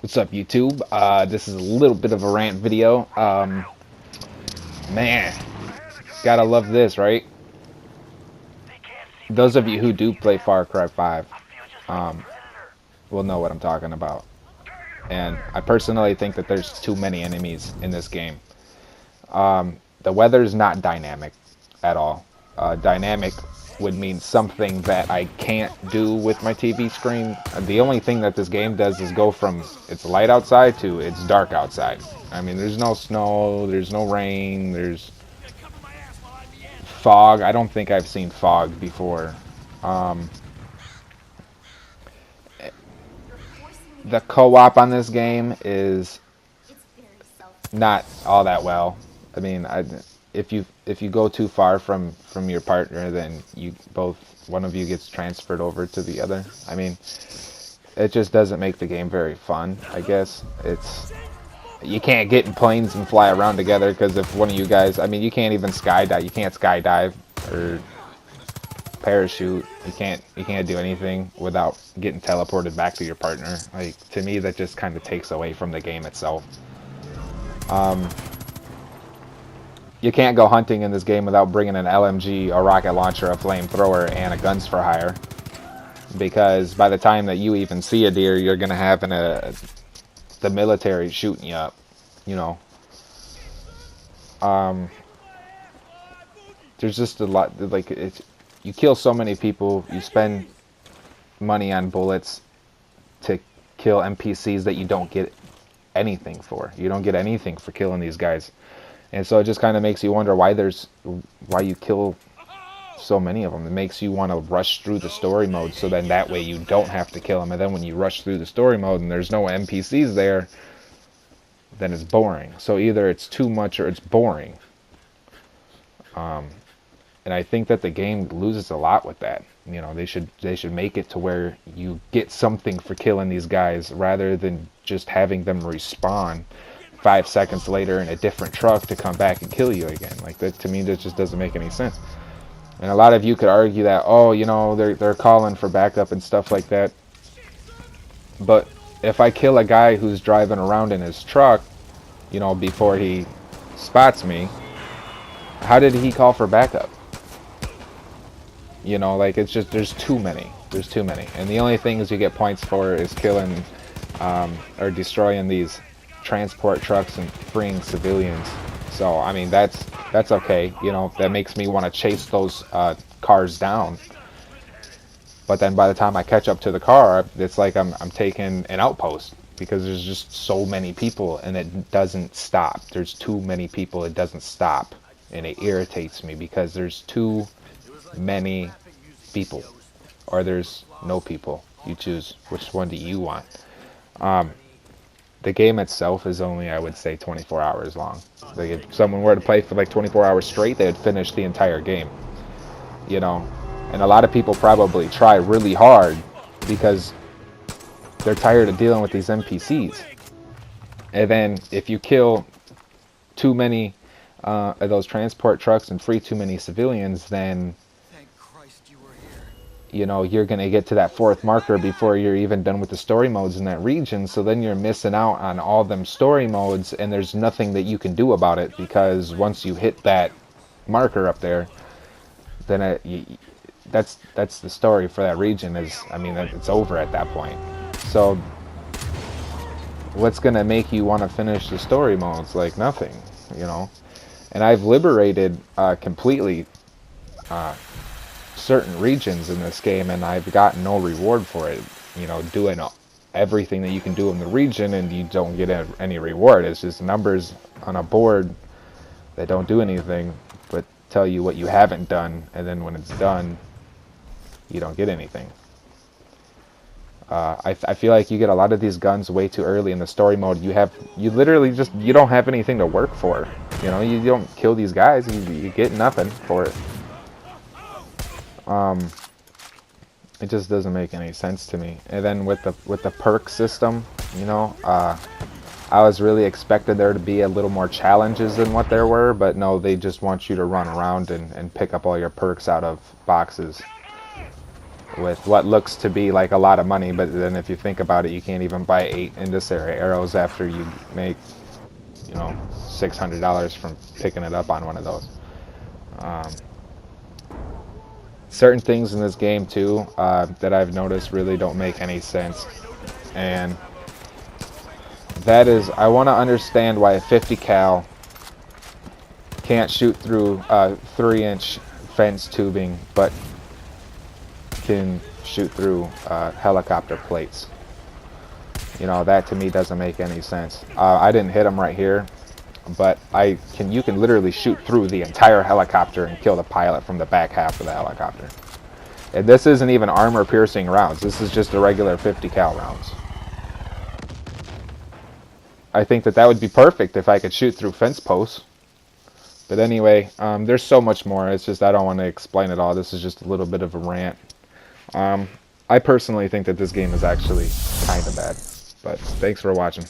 What's up, YouTube? This is a little bit of a rant video. Man, gotta love this, right? Those of you who do play Far Cry 5 will know what I'm talking about. And I personally think that there's too many enemies in this game. The weather is not dynamic at all. Dynamic would mean something that I can't do with my TV screen. The only thing that this game does is go from it's light outside to it's dark outside. I mean, there's no snow, there's no rain, there's fog. I don't think I've seen fog before. The co-op on this game is not all that well. I mean, if you go too far from your partner, then one of you gets transferred over to the other. I mean, it just doesn't make the game very fun. I guess you can't get in planes and fly around together because if one of you guys, I mean, you can't even skydive. You can't skydive or parachute. You can't do anything without getting teleported back to your partner. Like, to me, that just kind of takes away from the game itself. You can't go hunting in this game without bringing an LMG, a rocket launcher, a flamethrower, and a guns for hire. Because by the time that you even see a deer, you're gonna have the military shooting you up. You know. There's just a lot. Like, you kill so many people. You spend money on bullets to kill NPCs that you don't get anything for. You don't get anything for killing these guys. And so it just kind of makes you wonder why you kill so many of them. It makes you want to rush through the story mode so then that way you don't have to kill them. And then when you rush through the story mode and there's no NPCs there, then it's boring. So either it's too much or it's boring. And I think that the game loses a lot with that. You know, they should make it to where you get something for killing these guys rather than just having them respawn 5 seconds later in a different truck to come back and kill you again. Like, that, to me, that just doesn't make any sense. And a lot of you could argue that, oh, you know, they're calling for backup and stuff like that. But if I kill a guy who's driving around in his truck, you know, before he spots me, how did he call for backup? You know, like, it's just, there's too many. There's too many. And the only things you get points for is killing or destroying these transport trucks and freeing civilians. So, I mean, that's okay. You know, that makes me want to chase those cars down. But then by the time I catch up to the car, it's like I'm taking an outpost because there's just so many people and it doesn't stop. There's too many people. It doesn't stop. And it irritates me because there's too many people, or there's no people. You choose which one do you want. The game itself is only, I would say, 24 hours long. Like, if someone were to play for like 24 hours straight, they'd finish the entire game. You know, and a lot of people probably try really hard because they're tired of dealing with these NPCs. And then if you kill too many of those transport trucks and free too many civilians, then you know, you're going to get to that fourth marker before you're even done with the story modes in that region. So then you're missing out on all them story modes and there's nothing that you can do about it because once you hit that marker up there, then that's the story for that region is, I mean, it's over at that point. So what's going to make you want to finish the story modes? Like, nothing, you know. And I've liberated completely certain regions in this game and I've gotten no reward for it. You know, doing everything that you can do in the region and you don't get any reward. It's just numbers on a board that don't do anything but tell you what you haven't done, and then when it's done you don't get anything. I feel like you get a lot of these guns way too early in the story mode. You literally just, you don't have anything to work for. You know, you don't kill these guys, you get nothing for it. It just doesn't make any sense to me. And then with the perk system, you know, I was really expected there to be a little more challenges than what there were, but no, they just want you to run around and pick up all your perks out of boxes. with what looks to be like a lot of money, but then if you think about it, you can't even buy 8 Indicera arrows after you make, you know, $600 from picking it up on one of those. Um, certain things in this game too that I've noticed really don't make any sense, and that is, I want to understand why a 50 cal can't shoot through 3-inch fence tubing, but can shoot through helicopter plates. You know, that to me doesn't make any sense. I didn't hit him right here, but you can literally shoot through the entire helicopter and kill the pilot from the back half of the helicopter. And this isn't even armor piercing rounds. This is just the regular 50 cal rounds. I think that would be perfect if I could shoot through fence posts. But anyway, there's so much more. It's just I don't want to explain it all. This is just a little bit of a rant. I personally think that this game is actually kind of bad. But thanks for watching.